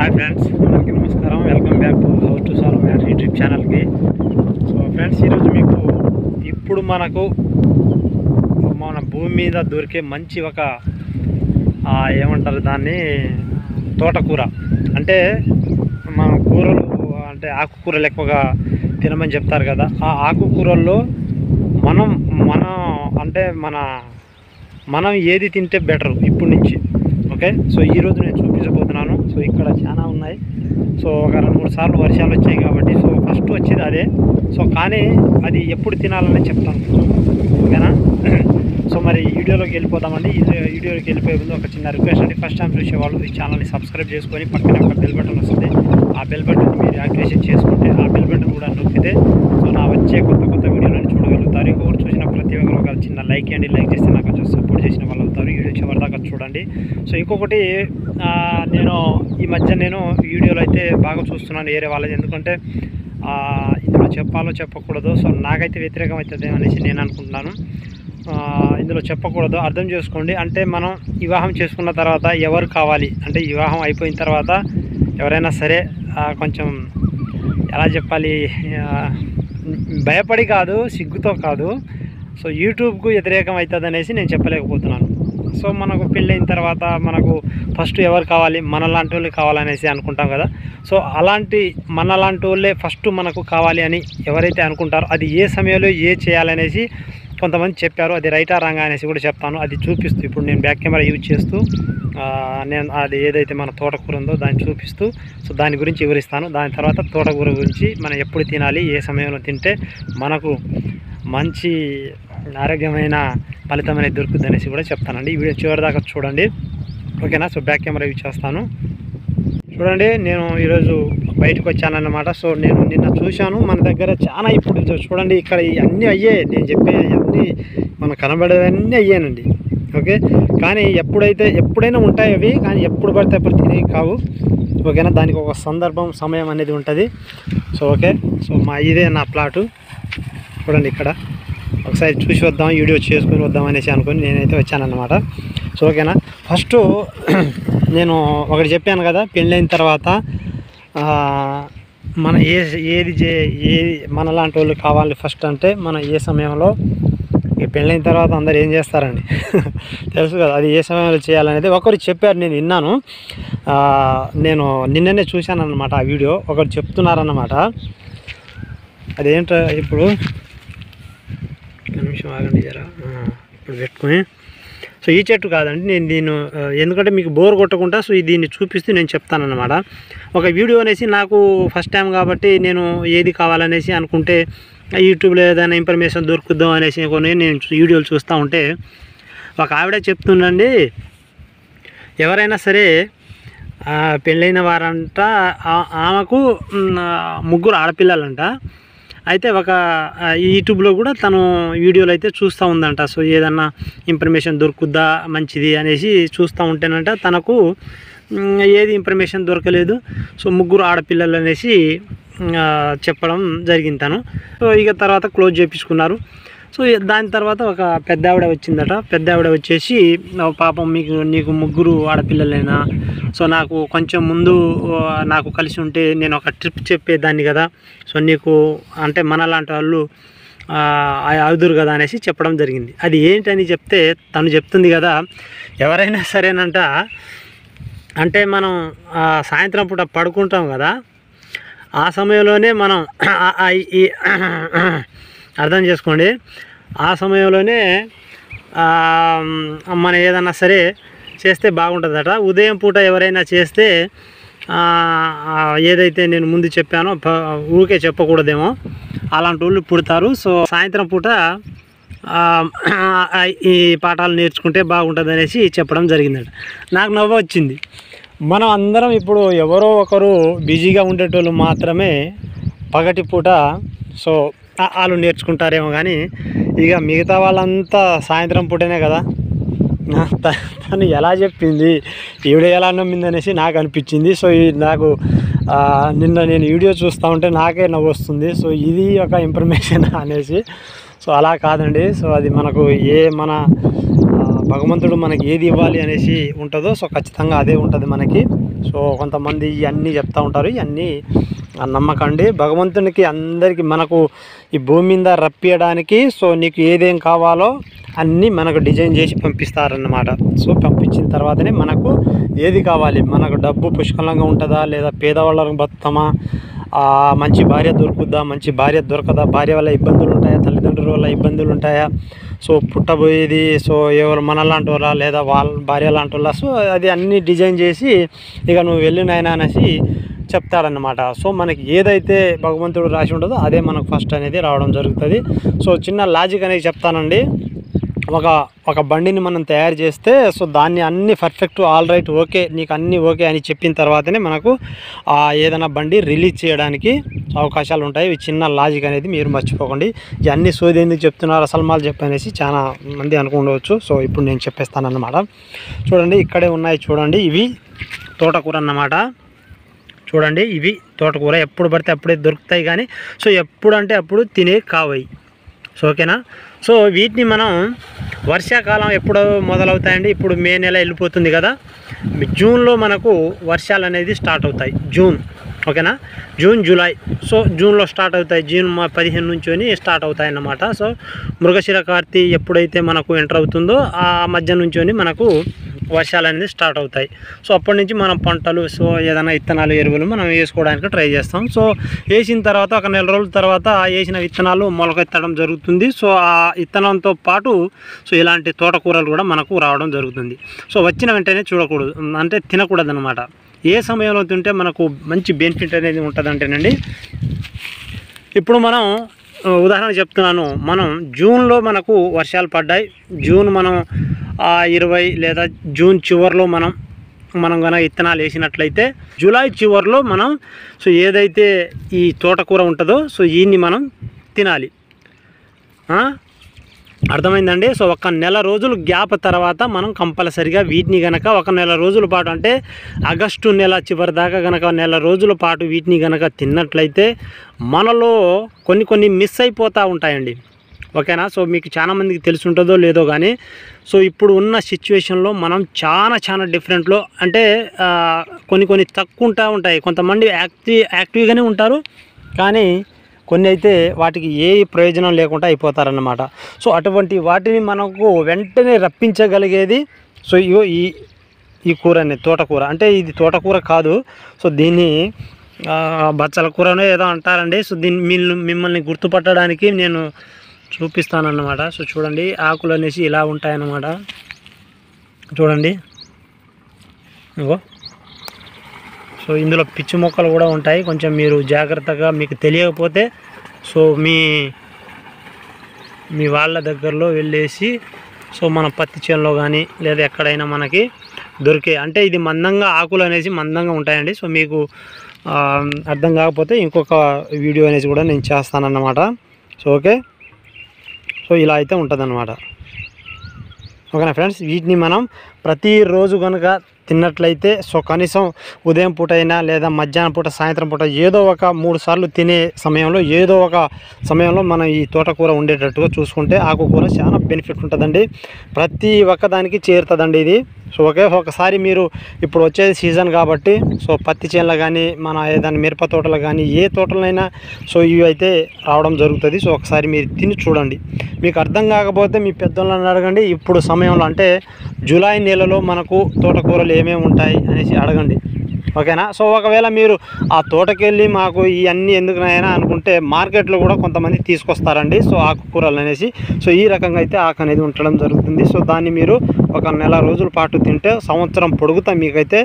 Hi friends, అందరికీ నమస్కారం. Welcome back to how to solve maths YouTube ఛానల్కి. So friends, ఈరోజు మీకు ఇప్పుడు మనకు మన భూమి మీద దొరికే మంచి ఒక ఏమంటారు దాన్ని, తోటకూర. అంటే మన కూరలు అంటే ఆకుకూరలు ఎక్కువగా తినమని చెప్తారు కదా. ఆ ఆకుకూరల్లో మనం ఏది తింటే బెటర్ ఇప్పటి నుంచి. ఓకే, సో ఈరోజు నేను చూపించబోతున్నాను. సో ఇక్కడ చాలా ఉన్నాయి. సో ఒక 2-3 సార్లు వర్షాలు వచ్చాయి కాబట్టి సో ఫస్ట్ వచ్చేది అదే. సో కానీ అది ఎప్పుడు తినాలని చెప్తాను, ఓకేనా? సో మరి వీడియోలోకి వెళ్ళిపోతామండి. వీడియోలోకి వెళ్ళిపోయే ముందు ఒక చిన్న రిక్వెస్ట్ అండి. ఫస్ట్ టైం చూసేవాళ్ళు ఈ ఛానల్ని సబ్స్క్రైబ్ చేసుకొని పక్కనే ఒక బెల్ బటన్ వస్తుంది. ఆ బెల్ బటన్ మీరు యాక్టివేషన్ చేసుకుంటే ఆ బెల్ బటన్ కూడా నొక్కితే సో నా వచ్చే కొత్త వీడియోలను చూడగలుగుతారు. ఇంకొకరు చూసిన ప్రతి ఒక్కరు ఒక చిన్న లైక్ చేయండి. లైక్ చేస్తే నాకు కొంచెం సపోర్ట్ చేసిన వాళ్ళు అవుతారు. వీడియో చివరిదాకా చూడండి. సో ఇంకొకటి, నేను ఈ మధ్య వీడియోలు అయితే బాగా చూస్తున్నాను వేరే వాళ్ళది. ఎందుకంటే ఇందులో చెప్పాలో చెప్పకూడదు, సో నాకైతే వ్యతిరేకం అవుతుంది అనేసి నేను అనుకుంటున్నాను. ఇందులో చెప్పకూడదు, అర్థం చేసుకోండి. అంటే మనం వివాహం చేసుకున్న తర్వాత ఎవరు కావాలి అంటే వివాహం అయిపోయిన తర్వాత ఎవరైనా సరే కొంచెం ఎలా చెప్పాలి, భయపడి కాదు, సిగ్గుతో కాదు, సో యూట్యూబ్కు వ్యతిరేకం అవుతుంది అనేసి నేను చెప్పలేకపోతున్నాను. సో మనకు పెళ్ళైన తర్వాత మనకు ఫస్ట్ ఎవరు కావాలి, మనలాంటి వాళ్ళు కావాలనేసి అనుకుంటాం కదా. సో అలాంటి మనలాంటి వాళ్ళే ఫస్ట్ మనకు కావాలి అని ఎవరైతే అనుకుంటారో అది ఏ సమయంలో చేయాలనేసి కొంతమంది చెప్పారు. అది రైటా రాంగా అనేసి కూడా చెప్తాను. అది చూపిస్తూ ఇప్పుడు నేను బ్యాక్ కెమెరా యూజ్ చేస్తూ నేను అది ఏదైతే మన తోటకూర ఉందో దాన్ని చూపిస్తూ సో దాని గురించి వివరిస్తాను. దాని తర్వాత తోటకూర గురించి మనం ఎప్పుడు తినాలి, ఏ సమయంలో తింటే మనకు మంచి ఆరోగ్యమైన ఫలితం అనేది దొరుకుతుంది అనేసి కూడా చెప్తానండి. ఈ వీడియో చివరిదాకా చూడండి, ఓకేనా? సో బ్యాక్ కెమెరా యూజ్ చేస్తాను. చూడండి, నేను ఈరోజు బయటకు వచ్చానన్నమాట. సో నేను నిన్న చూశాను మన దగ్గర చాలా. ఇప్పుడు చూడండి, ఇక్కడ అన్నీ అయ్యే, నేను చెప్పే అన్నీ మనకు కనబడేవన్నీ అయ్యానండి. ఓకే, కానీ ఎప్పుడైనా ఉంటాయి అవి, కానీ ఎప్పుడు పడితే అప్పుడు తినేవి కావు, ఓకేనా? దానికి ఒక సందర్భం, సమయం అనేది ఉంటుంది. సో ఓకే, సో ఇదే నా ప్లాటు. చూడండి, ఇక్కడ ఒకసారి చూసి వద్దాం, వీడియో చేసుకొని వద్దాం అనేసి అనుకొని నేనైతే వచ్చానన్నమాట. సో ఓకేనా, ఫస్ట్ నేను ఒకటి చెప్పాను కదా, పెళ్ళైన తర్వాత మన ఏది మనలాంటి వాళ్ళు కావాలి ఫస్ట్ అంటే మనం ఏ సమయంలో, ఈ పెళ్ళైన తర్వాత అందరు ఏం చేస్తారండి తెలుసు కదా, అది ఏ సమయంలో చేయాలనేది ఒకరు చెప్పారు, నేను విన్నాను. నేను నిన్ననే చూశాను అన్నమాట ఆ వీడియో. ఒకరు చెప్తున్నారన్నమాట. అదేంటో ఇప్పుడు నిమిషం ఆగండి జరా, ఇప్పుడు పెట్టుకుని. సో ఈ చెట్టు కాదండి, నేను ఎందుకంటే మీకు బోర్ కొట్టకుండా సో దీన్ని చూపిస్తూ నేను చెప్తానన్నమాట. ఒక వీడియో అనేసి నాకు ఫస్ట్ టైం కాబట్టి నేను ఏది కావాలనేసి అనుకుంటే యూట్యూబ్లో ఏదైనా ఇన్ఫర్మేషన్ దొరుకుద్దాం అనేసి నేను వీడియోలు చూస్తూ ఉంటే ఒక ఆవిడ చెప్తుండండి, ఎవరైనా సరే పెళ్ళైన వారంట, ఆమెకు 3 ఆడపిల్లలంట. అయితే ఒక యూట్యూబ్లో కూడా తను వీడియోలు అయితే చూస్తూ ఉందంట. సో ఏదన్నా ఇన్ఫర్మేషన్ దొరుకుద్దా మంచిది అనేసి చూస్తూ ఉంటేనంట తనకు ఏది ఇన్ఫర్మేషన్ దొరకలేదు. సో 3 ఆడపిల్లలు అనేసి చెప్పడం జరిగింది తను. సో ఇక తర్వాత క్లోజ్ చేయించుకున్నారు. సో దాని తర్వాత ఒక పెద్ద ఆవిడ వచ్చిందట. పెద్ద ఆవిడ వచ్చేసి, పాపం నీకు 3 ఆడపిల్లలైనా, సో నాకు కొంచెం ముందు నాకు కలిసి ఉంటే నేను ఒక ట్రిప్ చెప్పేదాన్ని కదా, సో నీకు అంటే మనలాంటి వాళ్ళు అవుదురు కదా అనేసి చెప్పడం జరిగింది. అది ఏంటని చెప్తే తను చెప్తుంది కదా, ఎవరైనా సరేనంట, అంటే మనం సాయంత్రం పూట పడుకుంటాం కదా, ఆ సమయంలోనే మనం అర్థం చేసుకోండి, ఆ సమయంలోనే మనం ఏదన్నా సరే చేస్తే బాగుంటుందట. ఉదయం పూట ఎవరైనా చేస్తే ఏదైతే నేను ముందు చెప్పానో ఊరికే చెప్పకూడదేమో, అలాంటి వాళ్ళు పుడతారు. సో సాయంత్రం పూట ఈ పాఠాలు నేర్చుకుంటే బాగుంటుంది అనేసి చెప్పడం జరిగిందట. నాకు నవ్వు వచ్చింది. మనం అందరం ఇప్పుడు ఎవరో ఒకరు బిజీగా ఉండేటోళ్ళు మాత్రమే పగటి పూట సో వాళ్ళు నేర్చుకుంటారేమో, కానీ ఇక మిగతా వాళ్ళంతా సాయంత్రం పూటనే కదా. తను ఎలా చెప్పింది, ఈవిడ ఎలా నమ్మింది అనేసి నాకు అనిపించింది. సో నాకు నిన్న నేను వీడియో చూస్తూ ఉంటే నాకే నవ్వు వస్తుంది. సో ఇది ఒక ఇన్ఫర్మేషన్ అనేసి. సో అలా కాదండి. సో అది మనకు మన భగవంతుడు మనకి ఏది ఇవ్వాలి అనేసి ఉంటుందో సో ఖచ్చితంగా అదే ఉంటుంది మనకి. సో కొంతమంది ఇవన్నీ చెప్తూ ఉంటారు, ఇవన్నీ నమ్మకండి. భగవంతునికి అందరికీ మనకు ఈ భూమి మీద రప్పియడానికి సో నీకు ఏదేం కావాలో అన్నీ మనకు డిజైన్ చేసి పంపిస్తారన్నమాట. సో పంపించిన తర్వాతనే మనకు ఏది కావాలి, మనకు డబ్బు పుష్కలంగా ఉంటుందా లేదా పేదవాళ్ళకు బతుకమా, మంచి భార్య దొరుకుద్దా, మంచి భార్య దొరకదా, భార్య వల్ల ఇబ్బందులు ఉంటాయా, తల్లిదండ్రుల వల్ల ఇబ్బందులు ఉంటాయా, సో పుట్టబోయేది సో ఎవరు మనలాంటి వాళ్ళ లేదా వాళ్ళ భార్య లాంటి వాళ్ళ, సో అది అన్నీ డిజైన్ చేసి ఇక నువ్వు వెళ్ళినాయన అనేసి చెప్తాడన్నమాట. సో మనకి ఏదైతే భగవంతుడు రాసి ఉంటుందో అదే మనకు ఫస్ట్ అనేది రావడం జరుగుతుంది. సో చిన్న లాజిక్ అనేది చెప్తానండి. ఒక బండిని మనం తయారు చేస్తే సో దాన్ని అన్ని పర్ఫెక్ట్ ఆల్ రైట్ ఓకే నీకు అన్నీ ఓకే అని చెప్పిన తర్వాతనే మనకు ఏదైనా బండి రిలీజ్ చేయడానికి అవకాశాలు ఉంటాయి. ఈ చిన్న లాజిక్ అనేది మీరు మర్చిపోకండి. ఇవన్నీ సోది ఎందుకు చెప్తున్నారు అసలు చెప్పనేసి చాలా మంది అనుకుండవచ్చు. సో ఇప్పుడు నేను చెప్పేస్తానన్నమాట. చూడండి ఇక్కడే ఉన్నాయి, చూడండి ఇవి తోటకూర అన్నమాట. చూడండి ఇవి తోటకూర ఎప్పుడు పడితే అప్పుడే దొరుకుతాయి, కానీ సో ఎప్పుడు అంటే అప్పుడు తినే కావయి. సో ఓకేనా. సో వీటిని మనం వర్షాకాలం ఎప్పుడు మొదలవుతాయండి, ఇప్పుడు మే నెల వెళ్ళిపోతుంది కదా, జూన్లో మనకు వర్షాలు అనేది స్టార్ట్ అవుతాయి. జూన్ ఓకేనా, జూన్ జూలై, సో జూన్లో స్టార్ట్ అవుతాయి. జూన్ 15 నుంచి స్టార్ట్ అవుతాయి అన్నమాట. సో మృగశిర కార్తీ ఎప్పుడైతే మనకు ఎంటర్ అవుతుందో ఆ మధ్య నుంచి మనకు వర్షాలు అనేది స్టార్ట్ అవుతాయి. సో అప్పటి నుంచి మనం పంటలు సో ఏదైనా విత్తనాలు ఎరువులు మనం వేసుకోవడానికి ట్రై చేస్తాం. సో వేసిన తర్వాత ఒక నెల రోజుల తర్వాత వేసిన విత్తనాలు మొలకెత్తడం జరుగుతుంది. సో ఆ విత్తనంతో పాటు సో ఇలాంటి తోటకూరలు కూడా మనకు రావడం జరుగుతుంది. సో వచ్చిన వెంటనే చూడకూడదు, అంటే తినకూడదు అనమాట. ఏ సమయంలో తింటే మనకు మంచి బెనిఫిట్ అనేది ఉంటుందంటేనండి, ఇప్పుడు మనం ఉదాహరణ చెప్తున్నాను, మనం జూన్లో మనకు వర్షాలు పడ్డాయి, జూన్ మనం 20 లేదా జూన్ చివరిలో మనం కనుక విత్తనాలు వేసినట్లయితే జూలై చివరిలో మనం సో ఏదైతే ఈ తోటకూర ఉంటుందో సో దీన్ని మనం తినాలి. అర్థమైందండి. సో ఒక నెల రోజులు గ్యాప్ తర్వాత మనం కంపల్సరిగా వీటిని కనుక ఒక నెల రోజుల పాటు, అంటే ఆగస్టు నెల చివరి దాకా కనుక నెల రోజుల పాటు వీటిని కనుక తిన్నట్లయితే మనలో కొన్ని మిస్ అయిపోతూ ఉంటాయండి. ఓకేనా. సో మీకు చాలా మందికి తెలిసి ఉంటుందో లేదో కానీ సో ఇప్పుడు ఉన్న సిచ్యువేషన్లో మనం చాలా డిఫరెంట్లో, అంటే కొన్ని తక్కువ ఉంటాయి. కొంతమంది యాక్టివ్గానే ఉంటారు, కానీ కొన్ని అయితే వాటికి ఏ ప్రయోజనం లేకుండా అయిపోతారన్నమాట. సో అటువంటి వాటిని మనకు వెంటనే రప్పించగలిగేది సో ఇగో ఈ కూర అనేది తోటకూర. అంటే ఇది తోటకూర కాదు, సో దీన్ని బచ్చల కూరనో ఏదో అంటారండి. సో దీన్ని మిమ్మల్ని గుర్తుపట్టడానికి నేను చూపిస్తానన్నమాట. సో చూడండి ఆకులు అనేసి ఇలా ఉంటాయన్నమాట. చూడండి ఇగో. సో ఇందులో పిచ్చి మొక్కలు కూడా ఉంటాయి, కొంచెం మీరు జాగ్రత్తగా, మీకు తెలియకపోతే సో మీ వాళ్ళ దగ్గరలో వెళ్ళేసి సో మన పత్తి చేనులో కానీ లేదా ఎక్కడైనా మనకి దొరికే, అంటే ఇది మందంగా ఆకులు అనేసి మందంగా ఉంటాయండి. సో మీకు అర్థం కాకపోతే ఇంకొక వీడియో అనేసి కూడా నేను చేస్తానన్నమాట. So okay. సో ఇలా అయితే ఉంటుందన్నమాట. ఓకేనా ఫ్రెండ్స్. వీటిని మనం ప్రతిరోజు కనుక తిన్నట్లయితే సో కనీసం ఉదయం పూట అయినా లేదా మధ్యాహ్నం పూట సాయంత్రం పూట ఏదో ఒక 3 సార్లు తినే సమయంలో ఏదో ఒక సమయంలో మనం ఈ తోటకూర ఉండేటట్టుగా చూసుకుంటే ఆకుకూర చాలా బెనిఫిట్ ఉంటుందండి. ప్రతి ఒక్కదానికి చేరుతుందండి ఇది. సో ఒకసారి మీరు ఇప్పుడు వచ్చేది సీజన్ కాబట్టి సో పత్తి చేనులో కానీ మన ఏదైనా మిరప తోటలు కానీ ఏ తోటలైనా సో ఇవి అయితే రావడం జరుగుతుంది. సో ఒకసారి మీరు తిని చూడండి. మీకు అర్థం కాకపోతే మీ పెద్దోళ్ళని అడగండి. ఇప్పుడు సమయంలో అంటే జూలై నెలలో మనకు తోటకూరలు ఏమేమి ఉంటాయి అనేసి అడగండి. ఓకేనా. సో ఒకవేళ మీరు ఆ తోటకెళ్ళి మాకు ఇవన్నీ ఎందుకునైనా అనుకుంటే మార్కెట్లో కూడా కొంతమంది తీసుకొస్తారండి సో ఆకుకూరలు అనేసి. సో ఈ రకంగా అయితే ఆకు అనేది ఉండడం జరుగుతుంది. సో దాన్ని మీరు ఒక నెల రోజుల పాటు తింటే సంవత్సరం పొడుగుతా మీకైతే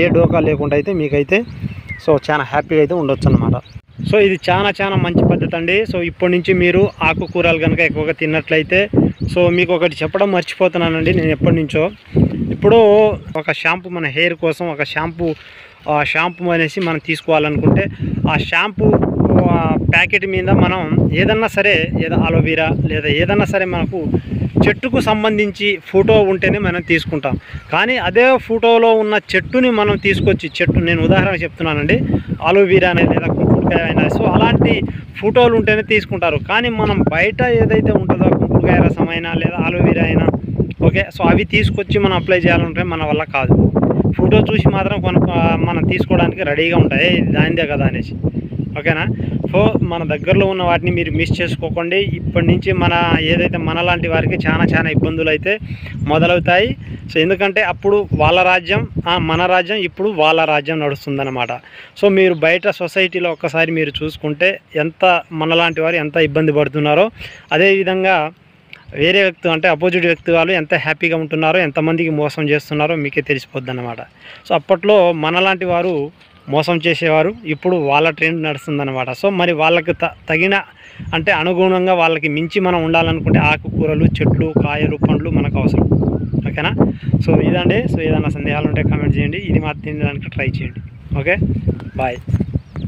ఏ డోకా లేకుండా అయితే మీకైతే సో చాలా హ్యాపీగా అయితే ఉండొచ్చు అన్నమాట. సో ఇది చాలా మంచి పద్ధతి అండి. సో ఇప్పటి నుంచి మీరు ఆకుకూరలు కనుక ఎక్కువగా తిన్నట్లయితే సో మీకు ఒకటి చెప్పడం మర్చిపోతున్నానండి నేను ఎప్పటి నుంచో. ఇప్పుడు ఒక షాంపూ మన హెయిర్ కోసం ఒక షాంపూ అనేసి మనం తీసుకోవాలనుకుంటే ఆ షాంపూ ప్యాకెట్ మీద మనం ఏదన్నా సరే అలోవెరా లేదా ఏదన్నా సరే మనకు చెట్టుకు సంబంధించి ఫోటో ఉంటేనే మనం తీసుకుంటాం. కానీ అదే ఫోటోలో ఉన్న చెట్టుని మనం తీసుకొచ్చి నేను ఉదాహరణ చెప్తున్నానండి, అలోవెరా అనేది లేదా కుంకుడుకాయ అయినా సో అలాంటి ఫోటోలు ఉంటేనే తీసుకుంటారు. కానీ మనం బయట ఏదైతే ఉంటుందో కుంకుడుకాయ రసం అయినా లేదా అలోవెరా అయినా ఓకే సో అవి తీసుకొచ్చి మనం అప్లై చేయాలంటే మన వల్ల కాదు. ఫోటో ఫోటో చూసి మాత్రం మనం తీసుకోవడానికి రెడీగా ఉంటాయి, దానిదే కదా అనేసి. ఓకేనా. సో మన దగ్గరలో ఉన్న వాటిని మీరు మిస్ చేసుకోకండి. ఇప్పటి నుంచి ఏదైతే మనలాంటి వారికి చాలా ఇబ్బందులు అయితే మొదలవుతాయి. సో ఎందుకంటే అప్పుడు వాళ్ళ రాజ్యం, మన రాజ్యం ఇప్పుడు వాళ్ళ రాజ్యం నడుస్తుందన్నమాట. సో మీరు బయట సొసైటీలో ఒక్కసారి మీరు చూసుకుంటే మనలాంటి వారు ఎంత ఇబ్బంది పడుతున్నారో, అదేవిధంగా వేరే వ్యక్తి అంటే అపోజిట్ వ్యక్తి వాళ్ళు ఎంత హ్యాపీగా ఉంటున్నారో, ఎంతమందికి మోసం చేస్తున్నారో మీకే తెలిసిపోద్ది అన్నమాట. సో అప్పట్లో మనలాంటి వారు మోసం చేసేవారు, ఇప్పుడు వాళ్ళ ట్రెండ్ నడుస్తుందన్నమాట. సో మరి వాళ్ళకి తగిన అంటే అనుగుణంగా వాళ్ళకి మించి మనం ఉండాలనుకుంటే ఆకుకూరలు, చెట్లు, కాయలు, పండ్లు మనకు అవసరం. ఓకేనా. సో ఇదండి. సో ఏదైనా సందేహాలు ఉంటే కామెంట్ చేయండి. ఇది మాత్రం తినడానికి ట్రై చేయండి. Okay, bye.